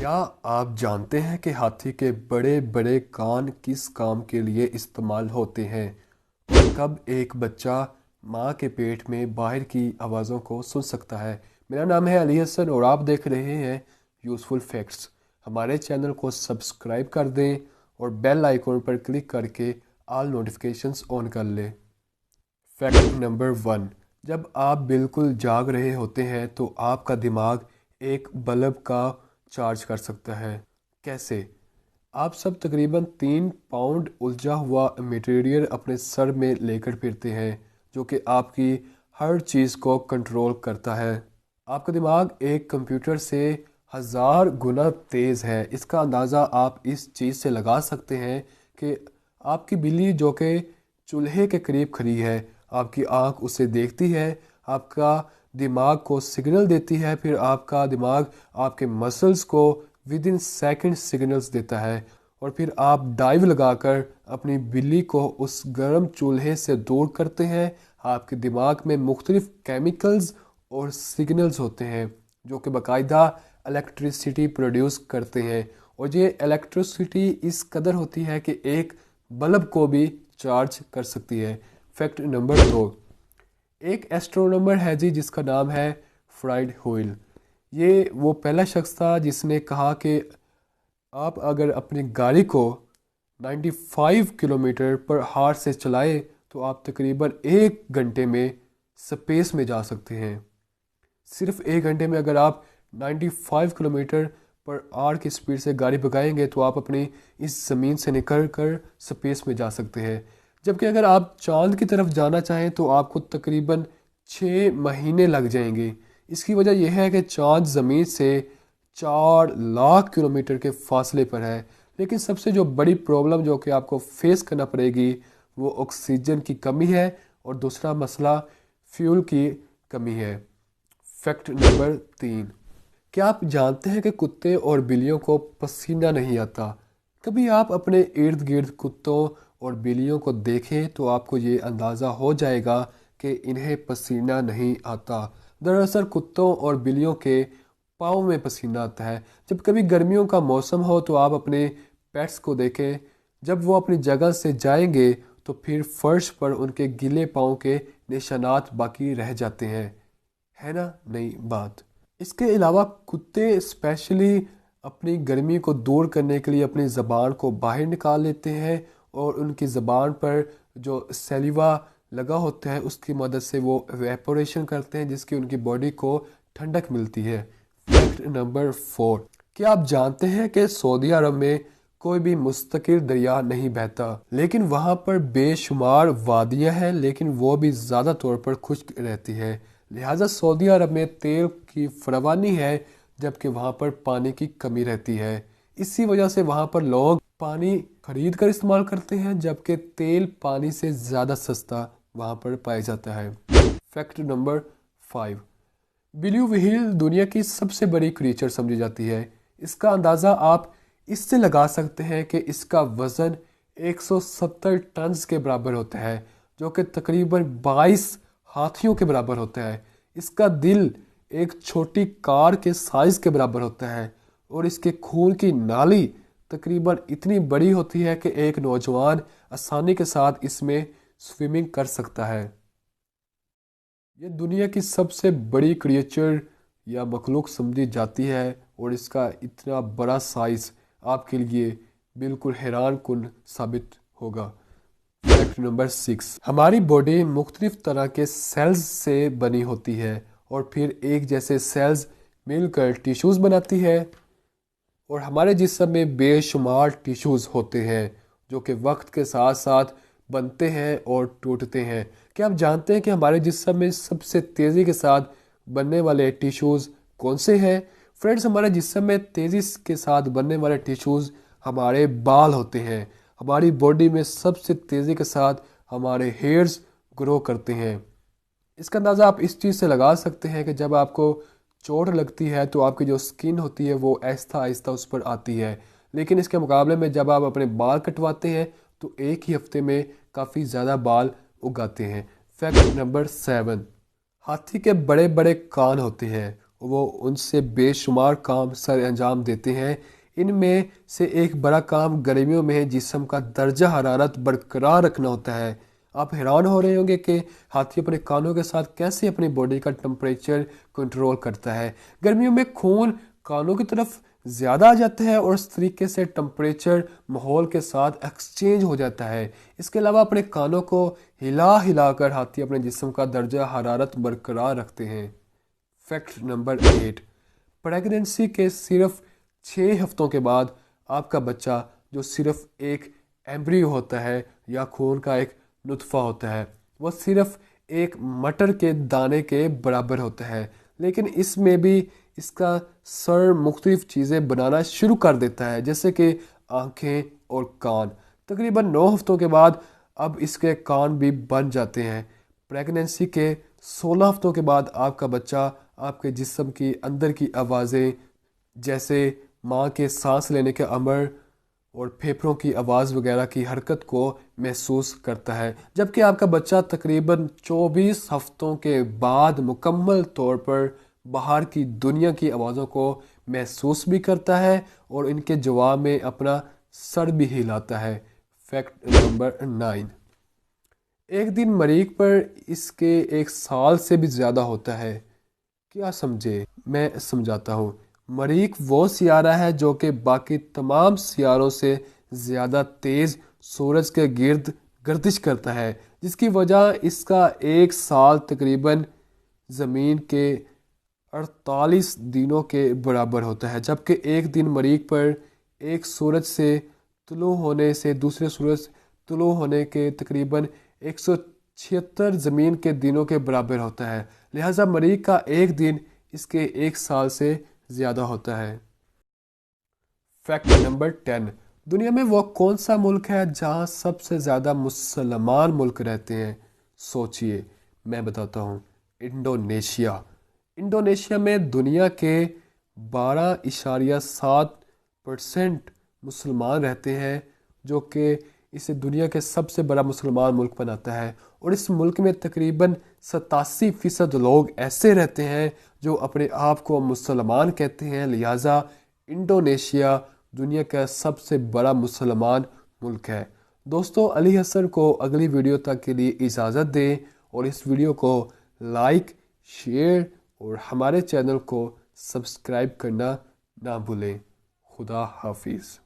क्या आप जानते हैं कि हाथी के बड़े बड़े कान किस काम के लिए इस्तेमाल होते हैं और कब एक बच्चा माँ के पेट में बाहर की आवाज़ों को सुन सकता है। मेरा नाम है अली हसन और आप देख रहे हैं यूज़फुल फैक्ट्स। हमारे चैनल को सब्सक्राइब कर दें और बेल आइकॉन पर क्लिक करके ऑल नोटिफिकेशंस ऑन कर लें। फैक्ट नंबर 1, जब आप बिल्कुल जाग रहे होते हैं तो आपका दिमाग एक बल्ब का चार्ज कर सकता है। कैसे? आप सब तकरीबन 3 पाउंड उलझा हुआ मटेरियल अपने सर में लेकर फिरते हैं जो कि आपकी हर चीज़ को कंट्रोल करता है। आपका दिमाग एक कंप्यूटर से 1000 गुना तेज़ है। इसका अंदाज़ा आप इस चीज़ से लगा सकते हैं कि आपकी बिल्ली जो कि चूल्हे के करीब खड़ी है, आपकी आंख उसे देखती है, आपका दिमाग को सिग्नल देती है, फिर आपका दिमाग आपके मसल्स को विद इन सेकेंड सिग्नल्स देता है और फिर आप डाइव लगाकर अपनी बिल्ली को उस गर्म चूल्हे से दूर करते हैं। आपके दिमाग में मुख्तलिफ केमिकल्स और सिग्नल्स होते हैं जो कि बाकायदा इलेक्ट्रिसिटी प्रोड्यूस करते हैं और ये इलेक्ट्रिसिटी इस कदर होती है कि एक बल्ब को भी चार्ज कर सकती है। फैक्ट नंबर 2, एक एस्ट्रोनॉमर है जी जिसका नाम है फ्राइड होयल। ये वो पहला शख्स था जिसने कहा कि आप अगर अपनी गाड़ी को 95 किलोमीटर पर हार से चलाएं तो आप तकरीबन 1 घंटे में स्पेस में जा सकते हैं। सिर्फ 1 घंटे में अगर आप 95 किलोमीटर पर आवर की स्पीड से गाड़ी भगाएंगे तो आप अपनी इस ज़मीन से निकल कर स्पेस में जा सकते हैं। जबकि अगर आप चांद की तरफ जाना चाहें तो आपको तकरीबन 6 महीने लग जाएंगे। इसकी वजह यह है कि चांद ज़मीन से 4 लाख किलोमीटर के फासले पर है। लेकिन सबसे जो बड़ी प्रॉब्लम जो कि आपको फेस करना पड़ेगी वो ऑक्सीजन की कमी है और दूसरा मसला फ्यूल की कमी है। फैक्ट नंबर 3, क्या आप जानते हैं कि कुत्ते और बिल्लियों को पसीना नहीं आता? कभी आप अपने इर्द गिर्द कुत्तों और बिल्लियों को देखें तो आपको ये अंदाज़ा हो जाएगा कि इन्हें पसीना नहीं आता। दरअसल कुत्तों और बिल्लियों के पाँव में पसीना आता है। जब कभी गर्मियों का मौसम हो तो आप अपने पेट्स को देखें, जब वो अपनी जगह से जाएंगे तो फिर फर्श पर उनके गीले पाँव के निशानात बाकी रह जाते हैं। है ना नई बात? इसके अलावा कुत्ते स्पेशली अपनी गर्मी को दूर करने के लिए अपनी ज़बान को बाहर निकाल लेते हैं और उनकी ज़बान पर जो सैलिवा लगा होता है उसकी मदद से वो वेपोरेशन करते हैं जिसकी उनकी बॉडी को ठंडक मिलती है। फैक्ट नंबर 4, क्या आप जानते हैं कि सऊदी अरब में कोई भी मुस्तकिल दरिया नहीं बहता, लेकिन वहाँ पर बेशुमार वादियाँ हैं, लेकिन वो भी ज़्यादा तौर पर खुश्क रहती है। लिहाजा सऊदी अरब में तेल की फरावानी है जबकि वहाँ पर पानी की कमी रहती है। इसी वजह से वहाँ पर लोग पानी खरीद कर इस्तेमाल करते हैं जबकि तेल पानी से ज़्यादा सस्ता वहाँ पर पाया जाता है। फैक्ट नंबर 5, ब्लू व्हेल दुनिया की सबसे बड़ी क्रीचर समझी जाती है। इसका अंदाज़ा आप इससे लगा सकते हैं कि इसका वज़न 170 टन के बराबर होता है जो कि तकरीबन 22 हाथियों के बराबर होता है। इसका दिल एक छोटी कार के साइज़ के बराबर होता है और इसके खून की नाली तकरीबन इतनी बड़ी होती है कि एक नौजवान आसानी के साथ इसमें स्विमिंग कर सकता है। ये दुनिया की सबसे बड़ी क्रिएचर या मखलूक समझी जाती है और इसका इतना बड़ा साइज़ आपके लिए बिल्कुल हैरान कुन साबित होगा। फैक्ट नंबर 6, हमारी बॉडी मुख्तलिफ तरह के सेल्स से बनी होती है और फिर एक जैसे सेल्स मिलकर टिश्यूज़ बनाती है और हमारे जिस्म में बेशुमार टिश्यूज़ होते हैं जो कि वक्त के साथ साथ बनते हैं और टूटते हैं। क्या आप जानते हैं कि हमारे जिस्म में सबसे तेज़ी के साथ बनने वाले टिश्यूज़ कौन से हैं? फ्रेंड्स, हमारे जिस्म में तेज़ी के साथ बनने वाले टिश्यूज़ हमारे बाल होते हैं। हमारी बॉडी में सबसे तेज़ी के साथ हमारे हेयर्स ग्रो करते हैं। इसका अंदाज़ा आप इस चीज़ से लगा सकते हैं कि जब आपको चोट लगती है तो आपकी जो स्किन होती है वो आहिस्ता आहिस्ता उस पर आती है, लेकिन इसके मुकाबले में जब आप अपने बाल कटवाते हैं तो एक ही हफ्ते में काफ़ी ज़्यादा बाल उगाते हैं। फैक्ट नंबर 7, हाथी के बड़े बड़े कान होते हैं وہ ان سے بے شمار کام سر انجام دیتے ہیں۔ ان میں سے ایک بڑا کام گرمیوں میں جسم کا درجہ حرارت برقرار رکھنا ہوتا ہے۔ آپ حیران ہو رہے ہوں گے کہ ہاتھی اپنے کانوں کے ساتھ کیسے اپنی باڈی کا ٹمپریچر کنٹرول کرتا ہے۔ گرمیوں میں خون کانوں کی طرف زیادہ آ جاتا ہے اور اس طریقے سے ٹمپریچر ماحول کے ساتھ ایکسچینج ہو جاتا ہے۔ اس کے علاوہ اپنے کانوں کو ہلا ہلا کر ہاتھی اپنے جسم کا درجہ حرارت برقرار رکھتے ہیں۔ فیکٹ نمبر 8، پریگننسی کے صرف 6 ہفتوں کے بعد آپ کا بچہ جو صرف ایک ایمبریو ہوتا ہے یا خون کا ایک نطفہ ہوتا ہے، وہ صرف ایک مٹر کے دانے کے برابر ہوتا ہے، لیکن اس میں بھی اس کا سر مختلف چیزیں بنانا شروع کر دیتا ہے، جیسے کہ آنکھیں اور کان۔ تقریباً 9 ہفتوں کے بعد اب اس کے کان بھی بن جاتے ہیں۔ پریگننسی کے 16 ہفتوں کے بعد آپ کا بچہ آپ کے جسم کی اندر کی آوازیں جیسے ماں کے سانس لینے کے امر اور پھیپھڑوں کی آواز وغیرہ کی حرکت کو محسوس کرتا ہے، جبکہ آپ کا بچہ تقریباً 24 ہفتوں کے بعد مکمل طور پر باہر کی دنیا کی آوازوں کو محسوس بھی کرتا ہے اور ان کے جواب میں اپنا سر بھی ہلاتا ہے۔ فیکٹ نمبر 9، ایک دن مریخ پر اس کے 1 سال سے بھی زیادہ ہوتا ہے۔ کیا سمجھے؟ میں سمجھاتا ہوں۔ مریخ وہ سیارہ ہے جو کہ باقی تمام سیاروں سے زیادہ تیز سورج کے گرد گردش کرتا ہے، جس کی وجہ اس کا 1 سال تقریباً زمین کے 48 دنوں کے برابر ہوتا ہے، جبکہ ایک دن مریخ پر ایک سورج سے طلوع ہونے سے دوسرے سورج طلوع ہونے کے تقریباً 176 زمین کے دنوں کے برابر ہوتا ہے، لہٰذا مریخ کا ایک دن اس کے 1 سال سے زیادہ ہوتا ہے۔ فیکٹ نمبر 10، دنیا میں وہ کون سا ملک ہے جہاں سب سے زیادہ مسلمان ملک رہتے ہیں؟ سوچئے، میں بتاتا ہوں، انڈونیشیا۔ انڈونیشیا میں دنیا کے 12.7% مسلمان رہتے ہیں، جو کہ اسے دنیا کے سب سے بڑا مسلمان ملک بناتا ہے، اور اس ملک میں تقریباً 87% لوگ ایسے رہتے ہیں جو اپنے آپ کو مسلمان کہتے ہیں، لہٰذا انڈونیشیا دنیا کا سب سے بڑا مسلمان ملک ہے۔ دوستو، علی حسن کو اگلی ویڈیو تک کے لیے اجازت دیں اور اس ویڈیو کو لائک، شیئر اور ہمارے چینل کو سبسکرائب کرنا نہ بھولیں۔ خدا حافظ۔